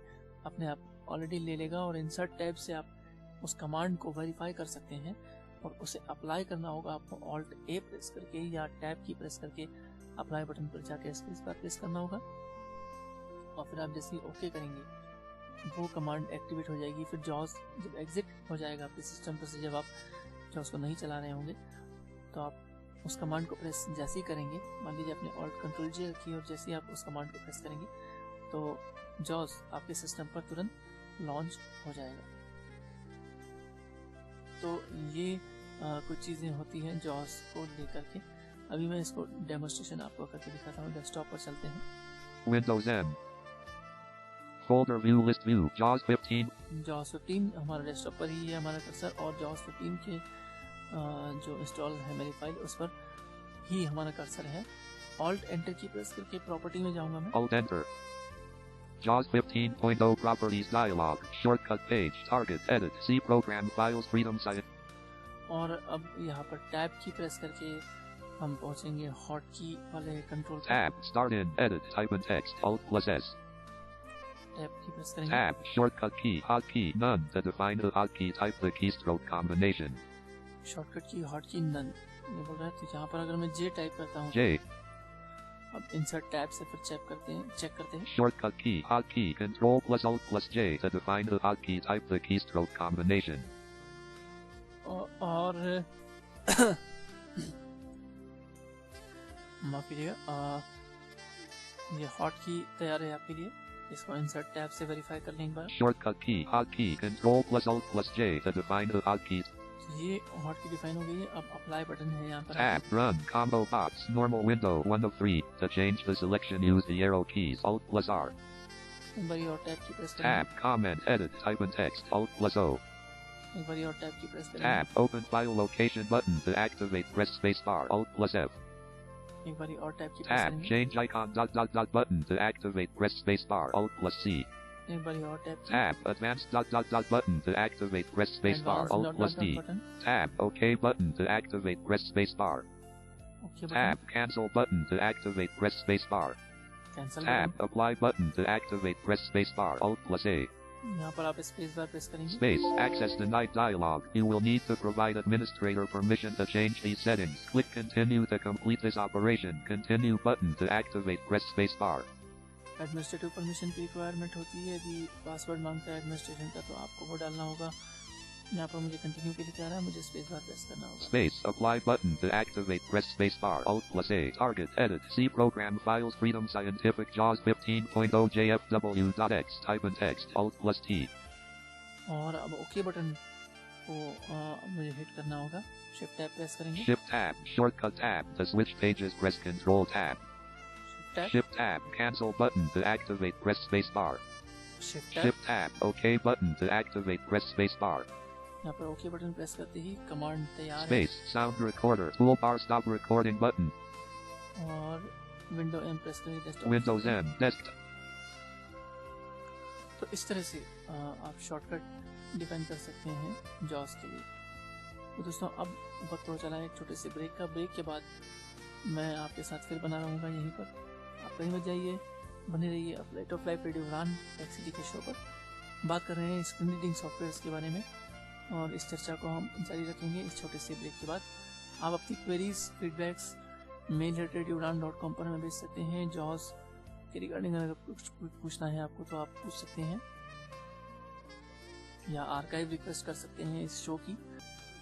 अपने आप ऑलरेडी ले लेगा और इंसर्ट टैब से आप उस कमांड को वेरीफाई कर सकते हैं और उसे अप्लाई करना होगा आपको ऑल्ट ए प्रेस करके या टैब की प्रेस करके अप्लाई बटन पर जाके स्पेस बार प्रेस करना होगा और फिर आप जैसे ओके करेंगे वो कमांड एक्टिवेट हो जाएगी। फिर जॉस जब एग्जिट हो जाएगा आपके सिस्टम पर से, जब आप जॉस को नहीं चला रहे होंगे तो आप उस कमांड को प्रेस जैसे ही करेंगे, मान लीजिए आपने ऑल्ट कंट्रोल जे रखी और जैसे ही आप उस कमांड को प्रेस करेंगे तो जॉस आपके सिस्टम पर तुरंत लॉन्च हो जाएगा। तो ये कुछ चीज़ें होती हैं जॉस को लेकर के। अभी मैं इसको डेमोस्ट्रेशन आपको करके दिखाता हूँ। डेस्कटॉप पर चलते हैं, Windows M. Folder view list view. JAWS 15. JAWS 15 हमारा डेस्कटॉप पर ही है हमारा कर्सर और JAWS 15 के जो इंस्टॉल है मेरी फाइल उस पर ही हमारा कर्सर है। ऑल्ट एंटर की प्रेस करके प्रॉपर्टी में जाऊंगा मैं। Alt enter. JAWS 15.0 properties dialog. Shortcut page. Target. Edit. See program files. Freedom site. और अब यहाँ पर टैब की प्रेस करके हम पहुँचेंगे हॉट की वाले control. Tab. Start in. Edit. Type in text. Alt plus S. Tab की प्रेस करेंगे। Tab. Shortcut key. Hotkey. None. To define the hotkey, type the keystroke combination. Shortcut की हॉट की नन ये बोल रहा है। तो यहाँ पर अगर मैं जे टाइप करता हूँ J. अब इंसर्ट टैब से फिर चेक करते हैं। Shortcut key, hotkey, Control plus Alt plus J to define the hotkey type, the keystroke combination. और माफ कीजिएगा, ये हॉट की तैयार है आपके लिए। इसको इंसर्ट टैब से वेरीफाई कर लें एक बार। Shortcut key, hotkey, Control plus Alt plus J to define the hotkey. ये हॉट की डिफाइन हो गई है। अब अप्लाई बटन है यहाँ पर। Tab, Run, Combo Box, Normal Window 1 of 3. To change the selection, use the arrow keys, Alt plus R. एक बार और टैब की प्रेस करें। Tab, Comment, Edit, Type in text, Alt plus O. एक बार और tab की प्रेस करें। Tab, Open File Location button to activate, press space bar, Alt plus F. एक बार और टैब की प्रेस Tab, करेंगे। Change icon button to activate, press space bar, Alt plus C. एक बार और टैब की। Tab, Advanced button to activate, press space bar, Alt plus D. Tab, OK button to activate, press space bar. Okay Tab, Cancel button to activate, press space bar. Cancel Tab, Apply button to activate, press space bar, Alt plus A. यहाँ पर आप space bar press करेंगे। Space, Access denied dialog. You will need to provide administrator permission to change these settings. Click Continue to complete this operation. Continue button to activate, press space bar. Administrative permission की requirement होती है। यदि password मांगता है administration का तो आपको वो डालना होगा। यहाँ पर मुझे कंटिन्यू के लिए कह रहा है, मुझे स्पेस बार प्रेस करना होगा। Space, Apply button to activate, press space bar, Alt plus A. Target, Edit, C Program Files, Freedom Scientific, JAWS 15.0 JFW.X. Type in text, Alt plus T. और अब ओके बटन को मुझे hit करना होगा। Shift tab press करेंगे। Shift tab, Shortcut tab. To switch pages, press Control tab. Shift tab, Cancel button to activate, press space bar. Shift tab, OK button to activate, press space bar. यहाँ पर okay button press करते ही command तैयार है। Space, Sound Recorder, Toolbar, Stop Recording button. और window M press करेंगे desktop. Windows M, Desktop. तो इस तरह से आप शॉर्टकट डिफाइन कर सकते हैं जॉस के लिए। तो दोस्तों अब वक्त हो चला है एक छोटे से ब्रेक का। ब्रेक के बाद मैं आपके साथ फिर बना रहूँगा यहीं पर। आप कहीं मत जाइए, बने रहिए फ्लाइट ऑफ लाइफ रेडियो उड़ान टेक्सिटी के शो पर। बात कर रहे हैं स्क्रीन रीडिंग सॉफ्टवेयर के बारे में और इस चर्चा को हम जारी रखेंगे इस छोटे से ब्रेक के बाद। आप अपनी क्वेरीज, फीडबैक्स mail@radioudan.com पर हमें भेज सकते हैं। जॉस के रिगार्डिंग अगर कुछ पूछना है आपको तो आप पूछ सकते हैं या आर्काइव रिक्वेस्ट कर सकते हैं इस शो की।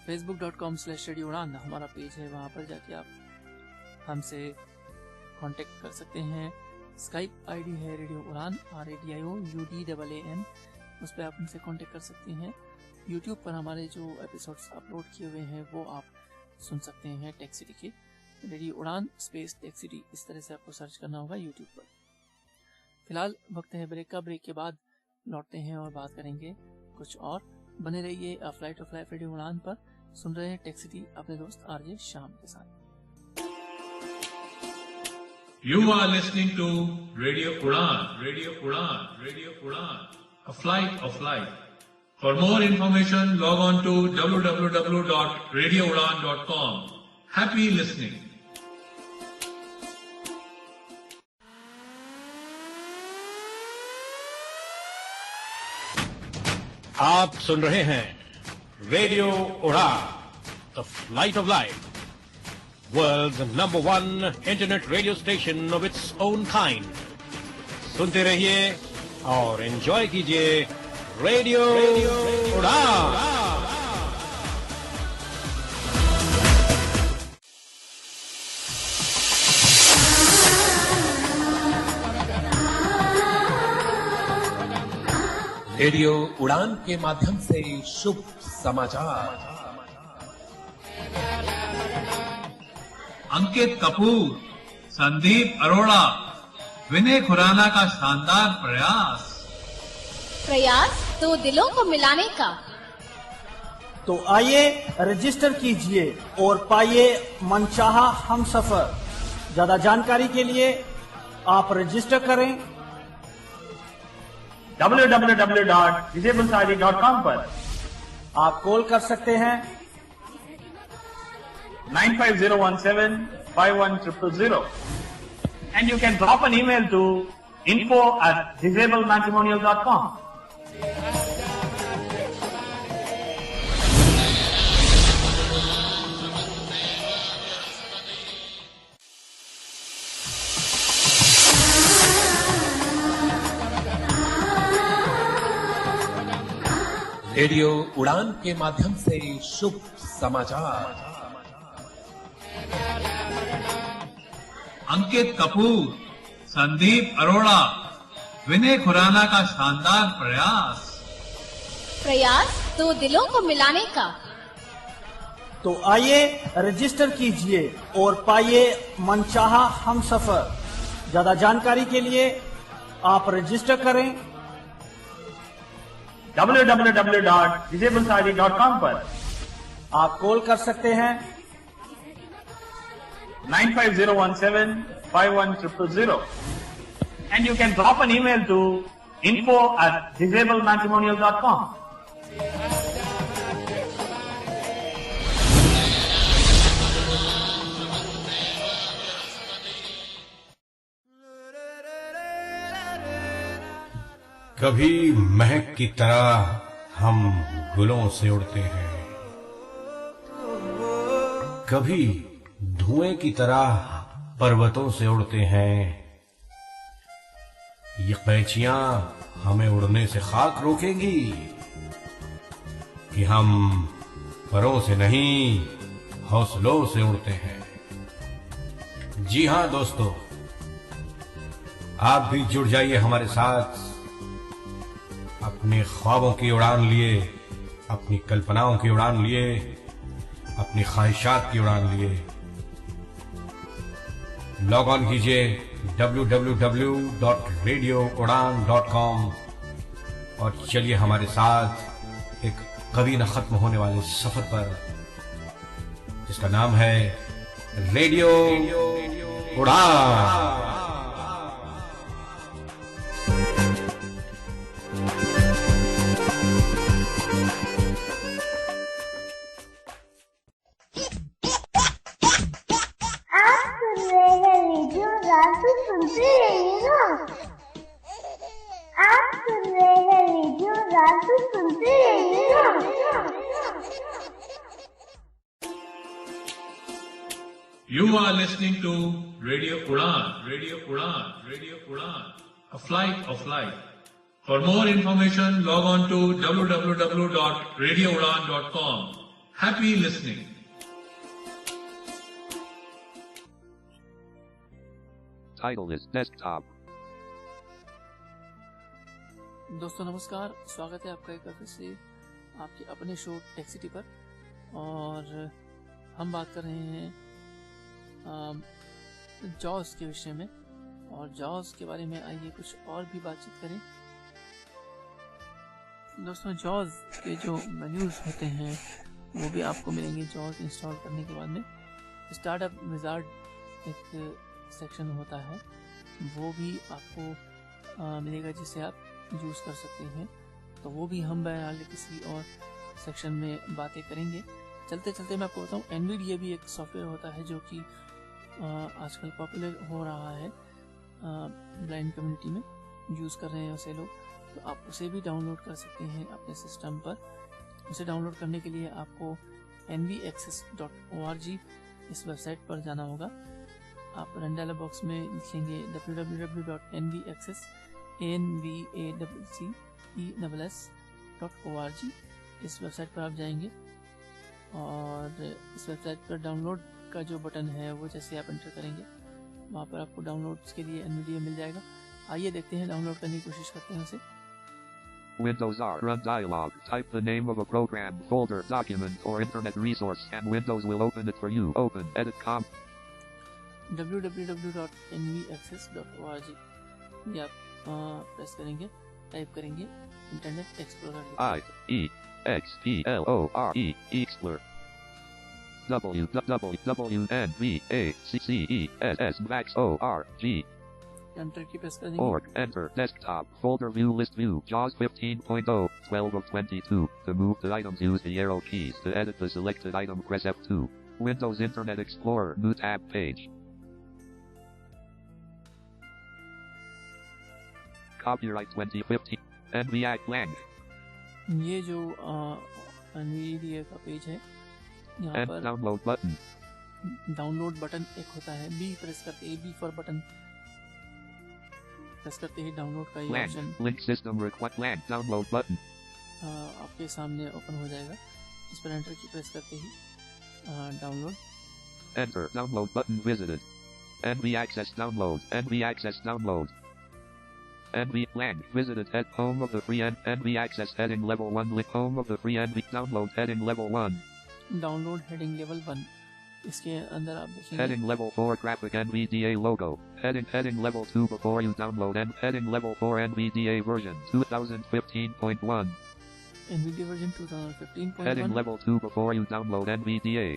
facebook.com/radioudan हमारा पेज है, वहाँ पर जाके आप हमसे कांटेक्ट कर सकते हैं। स्काइप आईडी है रेडियो उड़ान, RADIOUDAAN, उस पर आप हमसे कांटेक्ट कर सकते हैं। यूट्यूब पर हमारे जो एपिसोड्स अपलोड किए हुए हैं वो आप सुन सकते हैं टेक सिटी के। रेडियो उड़ान स्पेस टेक सिटी, इस तरह से आपको सर्च करना होगा यूट्यूब पर। फिलहाल वक्त है ब्रेक का। ब्रेक के बाद लौटते हैं और बात करेंगे कुछ और। बने रहिए flight of life radio Udaan पर। सुन रहे हैं टेक सिटी अपने दोस्त आरजे श्याम के साथ। You are listening to Radio Udan, Radio Udan, Radio Udan, a flight of light. For more information, log on to www.radioudan.com. Happy listening. आप सुन रहे हैं radio Udaan, the flight of life, world's number 1 internet radio station of its own kind. सुनते रहिए और enjoy कीजिए radio उड़ान। Radio उड़ान के माध्यम से शुभ समाचार। अंकित कपूर, संदीप अरोड़ा, विनय खुराना का शानदार प्रयास दो दिलों को मिलाने का। तो आइए रजिस्टर कीजिए और पाइए मनचाहा हमसफर। ज्यादा जानकारी के लिए आप रजिस्टर करें www.disablesari.com पर। आप कॉल कर सकते हैं 950175100, and you can drop an email to info@disabledmatrimonial.com. Radio उड़ान के माध्यम से शुभ समाचार। अंकित कपूर, संदीप अरोड़ा, विनय खुराना का शानदार प्रयास तो दिलों को मिलाने का। तो आइए रजिस्टर कीजिए और पाइए मनचाहा हमसफर। ज्यादा जानकारी के लिए आप रजिस्टर करें www.disablesari.com पर। आप कॉल कर सकते हैं 950175100, and you can drop an email to info@disabledmatrimonial.com. कभी महक की तरह हम गुलों से उड़ते हैं, कभी धुएं की तरह पर्वतों से उड़ते हैं। ये कैचियां हमें उड़ने से खाक रोकेंगी कि हम परों से नहीं हौसलों से उड़ते हैं। जी हां दोस्तों, आप भी जुड़ जाइए हमारे साथ अपने ख्वाबों की उड़ान लिए, अपनी कल्पनाओं की उड़ान लिए, अपनी ख्वाहिशात की उड़ान लिए। लॉग ऑन कीजिए www.radioudan.com और चलिए हमारे साथ एक कभी न खत्म होने वाले सफर पर, जिसका नाम है रेडियो उड़ान। You are listening to Radio Udan, Radio Udan, Radio Udan, a flight of light. For more information, log on to www.radioudan.com. Happy listening. Title is Desktop. दोस्तों नमस्कार, स्वागत है आपका एक बार फिर से आपके अपने शो टेक सिटी पर। और हम बात कर रहे हैं जॉस के विषय में, और जॉस के बारे में आइए कुछ और भी बातचीत करें। दोस्तों जॉस के जो मेन्यूज होते हैं वो भी आपको मिलेंगे जॉस इंस्टॉल करने के बाद में। स्टार्टअप विजार्ड एक सेक्शन होता है, वो भी आपको मिलेगा जिसे आप यूज कर सकते हैं। तो वो भी हम बहरहाल किसी और सेक्शन में बातें करेंगे। चलते चलते मैं आपको बताऊं, एनवीडिया भी एक सॉफ्टवेयर होता है जो कि आजकल पॉपुलर हो रहा है, ब्लाइंड कम्युनिटी में यूज़ कर रहे हैं उसे लोग। तो आप उसे भी डाउनलोड कर सकते हैं अपने सिस्टम पर। उसे डाउनलोड करने के लिए आपको nvaccess.org इस वेबसाइट पर जाना होगा। आप रन डायलॉग बॉक्स में लिखेंगे www.nvaccess.org। इस वेबसाइट पर आप जाएंगे और इस वेबसाइट पर डाउनलोड का जो बटन है वो जैसे आप एंटर करेंगे वहाँ पर आपको डाउनलोड्स के लिए एनवीडिया मिल जाएगा। आइए देखते हैं, डाउनलोड करने की कोशिश करते हैं उसे। Windows R Run dialog. Type the name of a program, folder, document, or internet resource, and Windows will open it for you. Open. Edit comp. www.nvaccess.org ये आप प्रेस करेंगे, टाइप करेंगे internet explorer. Explorer. www.nvaccess.org. Enter की press करेंगे। Org. Enter. Desktop. Folder view. List view. JAWS 15.0. 12 of 22. To move the items, use the arrow keys. To edit the selected item, press F2. Windows Internet Explorer. New tab page. Copyright 2015. NVIDIA Lang. ये जो Nvidia का page है, यहाँ And पर download button. Download button एक होता है, B press करते ही, बी फॉर बटन प्रेस करते ही डाउनलोड का ये Lang. Option Link system request. Lang. Download button. आपके सामने ओपन हो जाएगा। इस पर एंटर की प्रेस करते ही download. Enter. Download button visited. NV access download. NV access download. NV blank visited at home of the free NV access heading level 1 link home of the free NV download heading level 1. Download heading level 1। इसके अंदर आप देखेंगे Heading level 4 graphic NVDA logo. Heading level 2 before you download and heading level 4 NVDA version 2015.1. NVDA version 2015.1। Heading level 2 before you download NVDA.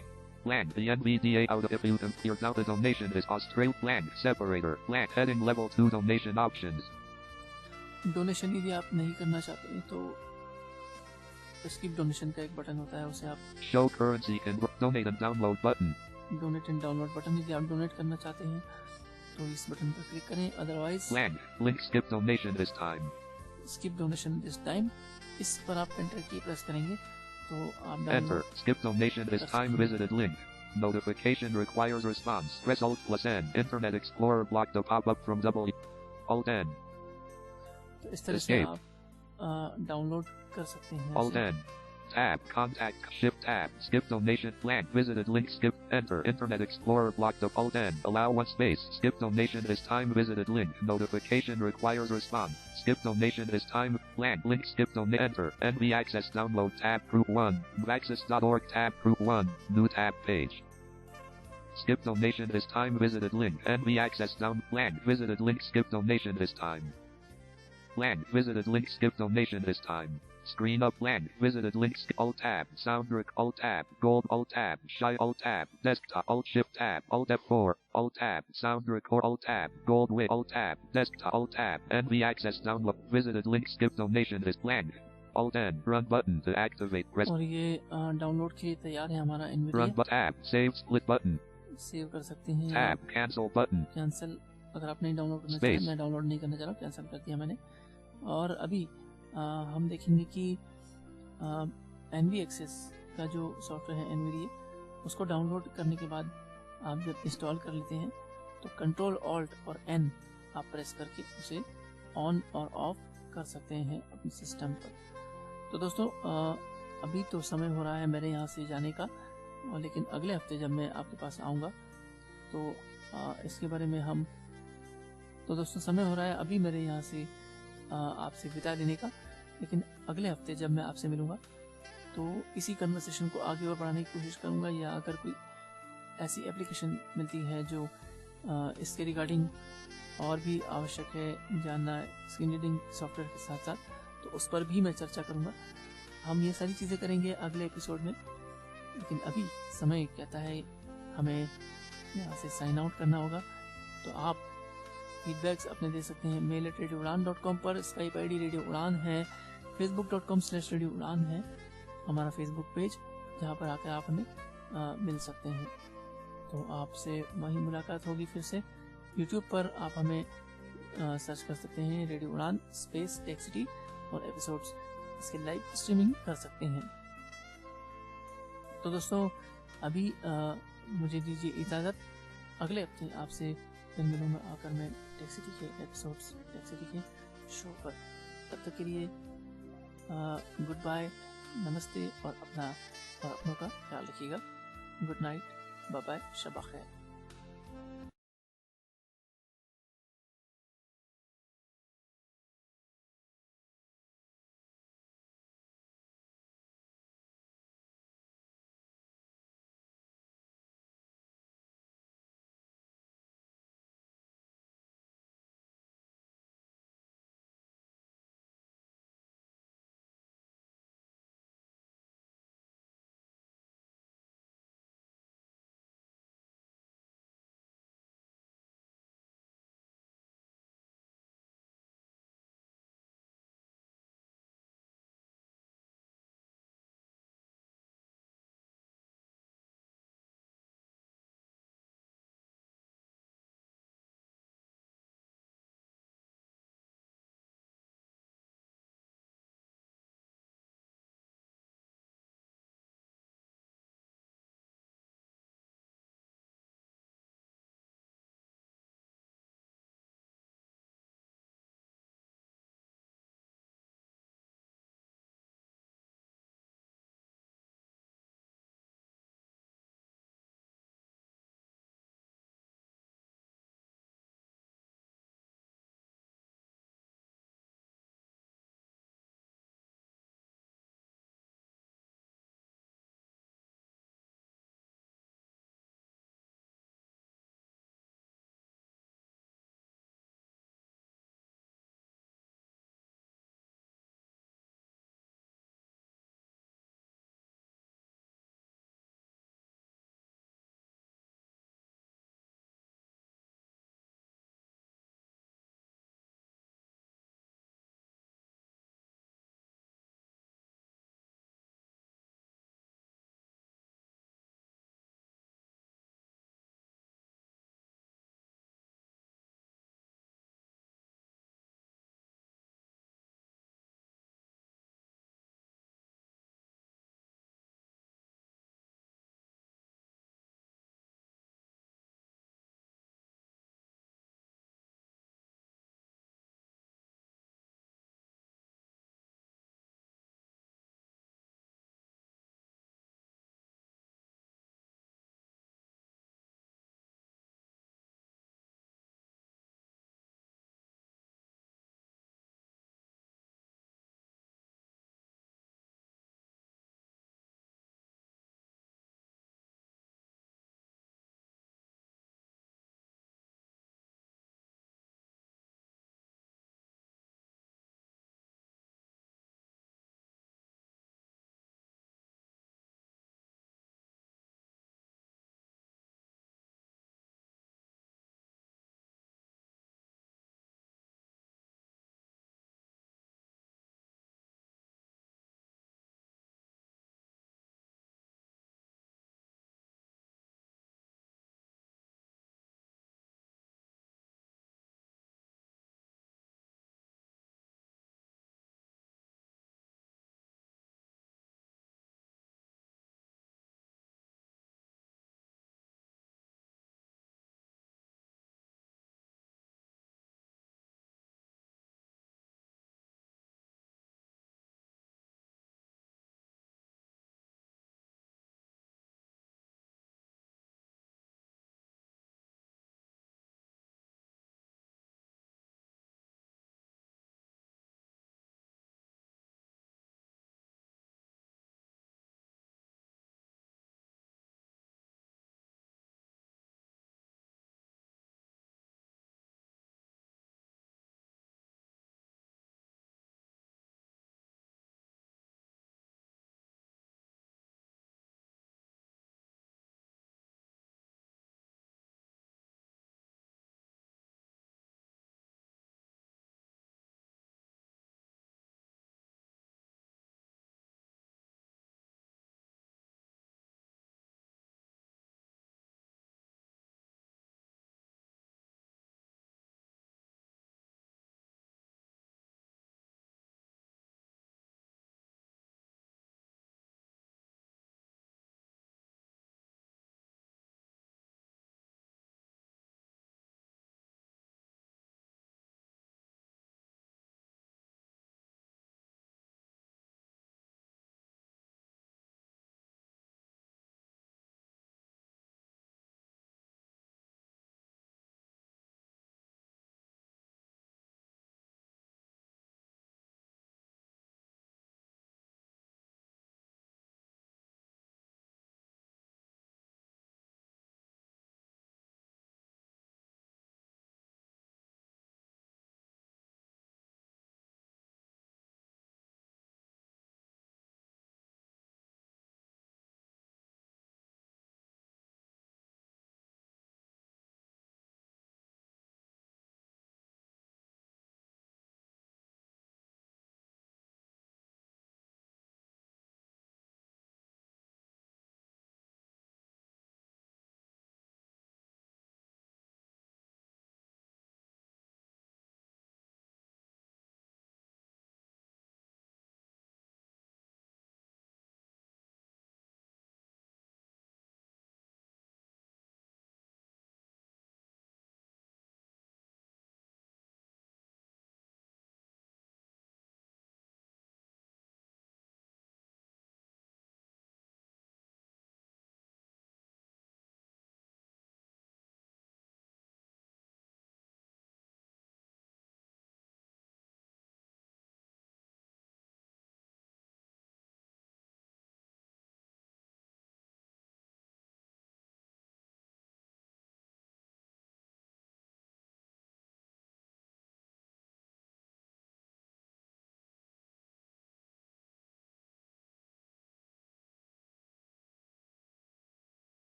Blank the NVDA out if you your now the donation is Australia blank separator blank heading level 2 donation options. Donation यदि आप नहीं करना चाहते हैं तो skip donation का एक button होता है, उसे आप Show currency and donate and download button. Donate and download button, यदि आप डोनेट करना चाहते हैं तो इस बटन पर क्लिक करें। Otherwise Blank link skip donation this time. Skip donation this time, इस पर आप एंटर की प्रेस करेंगे तो आप Enter. Download Skip donation this time visited link. Notification requires response. Press Alt+N. Internet Explorer block the pop-up from Alt+N. तो इस तरह से Escape. आप डाउनलोड कर सकते हैं। Alt+N. Tab. Contact. Shift tab. Skip donation. Blank. Visited link. Skip. Enter. Internet Explorer block the Alt+N. Allow one space. Skip donation this time visited link. Notification requires response. Skip donation this time. Blank. Link. Skip donate. Enter. NV access download tab group 1. Vaxis.org tab group 1. New tab page. Skip donation this time visited link. NV access down. Blank. Visited link. Skip donation this time. Blank. Visited link. Skip donation this time. Screen up blank. Visited link. Alt tab. Soundrec. Alt tab. Gold. Alt tab. Shy. Alt tab. Desktop. Alt Shift tab. Alt F4. Alt tab. Soundrec or Alt tab. Gold with Alt tab. Desktop. Alt tab. NV access download. Visited link. Skip donation is blank. Alt N. Run button to activate. Press और ये download के लिए तैयार है हमारा run NVDA। but tab. Save split button. Save कर सकते हैं। Tab. Cancel button. कैंसिल, अगर आप नहीं डाउनलोड करना Space. चाहते, मैं डाउनलोड नहीं करना चाह रहा, कैंसिल कर दिया मैंने। और अभी हम देखेंगे कि NV एक्सेस का जो सॉफ्टवेयर है NVDA, उसको डाउनलोड करने के बाद आप जब इंस्टॉल कर लेते हैं तो कंट्रोल ऑल्ट और N आप प्रेस करके उसे ऑन और ऑफ कर सकते हैं अपने सिस्टम पर। तो दोस्तों अभी तो समय हो रहा है मेरे यहाँ से जाने का, लेकिन अगले हफ्ते जब मैं आपके पास आऊँगा तो इसके बारे में हम, तो दोस्तों समय हो रहा है अभी मेरे यहाँ से आपसे विदा लेने का, लेकिन अगले हफ्ते जब मैं आपसे मिलूंगा तो इसी कन्वर्सेशन को आगे और बढ़ाने की कोशिश करूंगा, या अगर कोई ऐसी एप्लीकेशन मिलती है जो इसके रिगार्डिंग और भी आवश्यक है जानना स्क्रीन रीडिंग सॉफ्टवेयर के साथ साथ, तो उस पर भी मैं चर्चा करूंगा। हम ये सारी चीज़ें करेंगे अगले एपिसोड में, लेकिन अभी समय कहता है हमें यहाँ से साइन आउट करना होगा। तो आप फीडबैक्स अपने दे सकते हैं mail@radioudan.com पर। स्काइप ID रेडियो उड़ान है। facebook.com/रेडियो उड़ान है हमारा फेसबुक पेज, जहाँ पर आकर आप हमें मिल सकते हैं। तो आपसे वहीं मुलाकात होगी फिर से। यूट्यूब पर आप हमें सर्च कर सकते हैं रेडियो उड़ान स्पेस टेक सिटी और एपिसोड्स इसके लाइव स्ट्रीमिंग कर सकते हैं। तो दोस्तों अभी मुझे दीजिए इजाज़त, अगले हफ्ते आपसे फिर मिलूंगा आकर मैं टेक सिटी के एपिसोड्स टेक सिटी के शो पर। तब तक के लिए गुड बाय, नमस्ते और अपनों का ख्याल रखिएगा। गुड नाइट, बाय बाय, शब खैर।